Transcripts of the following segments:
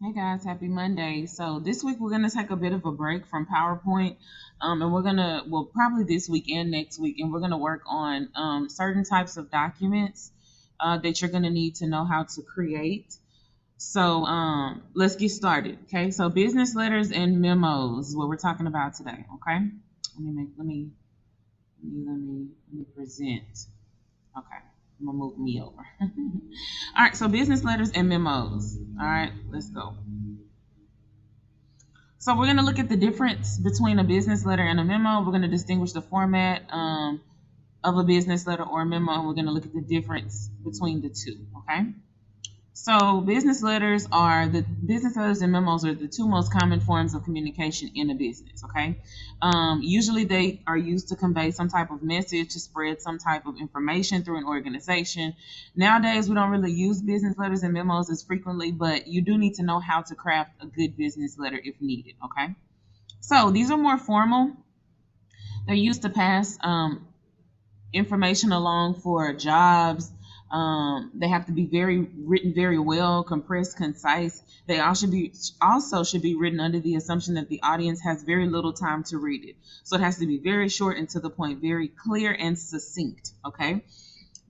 Hey guys, happy Monday. So this week we're gonna take a bit of a break from PowerPoint, and well, probably this week and next week, and we're gonna work on certain types of documents that you're gonna need to know how to create. So let's get started. Okay, so business letters and memos is what we're talking about today. Okay, let me present. Okay, I'm gonna move me over. All right, so business letters and memos. All right, let's go. So we're going to look at the difference between a business letter and a memo. We're going to distinguish the format of a business letter or a memo, and we're going to look at the difference between the two. Okay. So business letters and memos are the two most common forms of communication in a business. Okay, usually they are used to convey some type of message, to spread some type of information through an organization. Nowadays, we don't really use business letters and memos as frequently, but you do need to know how to craft a good business letter if needed. Okay, so these are more formal. They're used to pass information along for jobs. They have to be written very well, compressed, concise. They also should be written under the assumption that the audience has very little time to read it. So it has to be very short and to the point, very clear and succinct. Okay.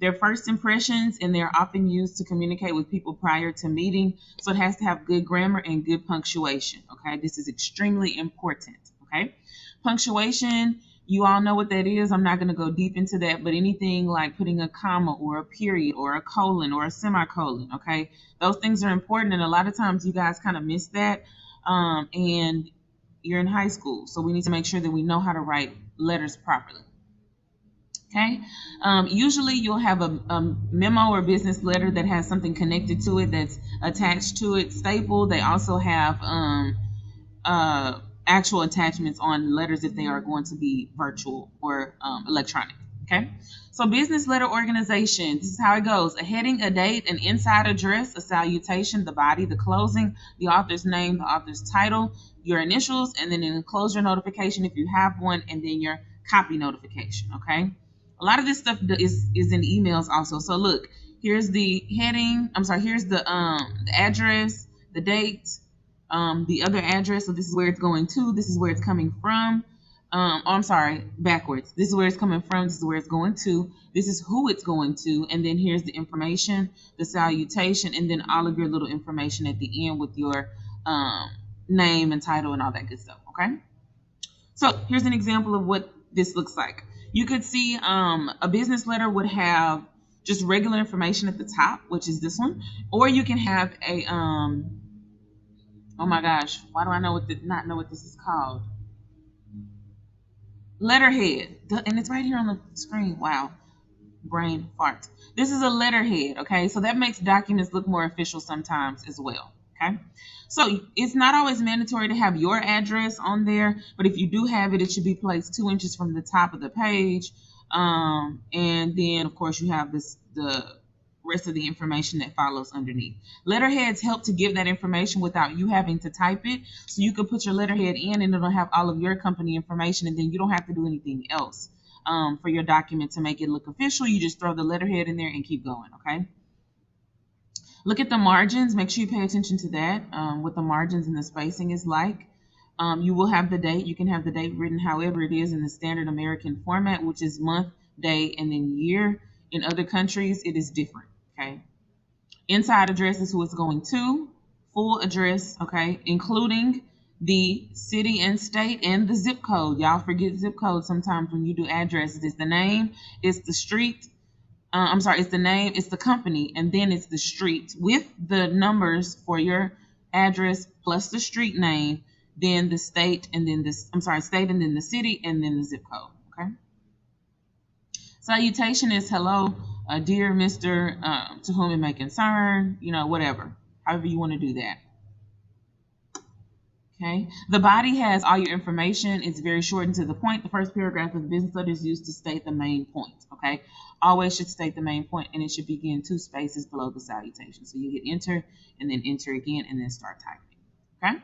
They're first impressions, and they're often used to communicate with people prior to meeting. So it has to have good grammar and good punctuation. Okay. This is extremely important. Okay. Punctuation, you all know what that is. I'm not going to go deep into that, but anything like putting a comma or a period or a colon or a semicolon, okay? Those things are important, and a lot of times you guys kind of miss that, and you're in high school, so we need to make sure that we know how to write letters properly. Okay. Usually you'll have a memo or business letter that has something connected to it that's attached to it, stapled. They also have actual attachments on letters if they are going to be virtual or electronic. Okay. So business letter organization, this is how it goes: a heading, a date, an inside address, a salutation, the body, the closing, the author's name, the author's title, your initials, and then an enclosure notification if you have one, and then your copy notification. Okay. A lot of this stuff is in emails also. So look, here's the heading. Here's the address, the date, the other address. So this is where it's going to. This is where it's coming from. Backwards. This is where it's coming from. This is where it's going to. This is who it's going to. And then here's the information, the salutation, and then all of your little information at the end with your name and title and all that good stuff. Okay. So here's an example of what this looks like. You could see a business letter would have just regular information at the top, which is this one, or you can have a oh my gosh, why do I not know what this is called? Letterhead, and it's right here on the screen. Wow, brain fart. This is a letterhead. Okay, so that makes documents look more official sometimes as well. Okay, so it's not always mandatory to have your address on there, but if you do have it, it should be placed 2 inches from the top of the page. And then of course you have the rest of the information that follows underneath. Letterheads help to give that information without you having to type it. So you can put your letterhead in and it'll have all of your company information, and then you don't have to do anything else for your document to make it look official. You just throw the letterhead in there and keep going. Okay. Look at the margins. Make sure you pay attention to that, what the margins and the spacing is like. You will have the date. You can have the date written however it is in the standard American format, which is month, day, and then year. In other countries, it is different. Okay. Inside address is who it's going to. Full address, okay, including the city and state and the zip code. Y'all forget zip code sometimes when you do addresses. It's the name, it's the street. It's the name, it's the company, and then it's the street with the numbers for your address plus the street name, then the state, and then state, and then the city, and then the zip code. Okay. Salutation is hello, dear Mr. To whom it may concern, whatever, however you want to do that. Okay. The body has all your information. It's very short and to the point. The first paragraph of the business letter is used to state the main point. Okay. Always should state the main point, and it should begin 2 spaces below the salutation. So you hit enter and then enter again and then start typing.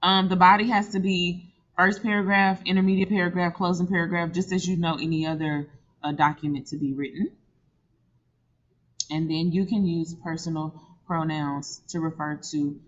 Okay. The body has to be first paragraph, intermediate paragraph, closing paragraph, just as you know any other document to be written. And then you can use personal pronouns to refer to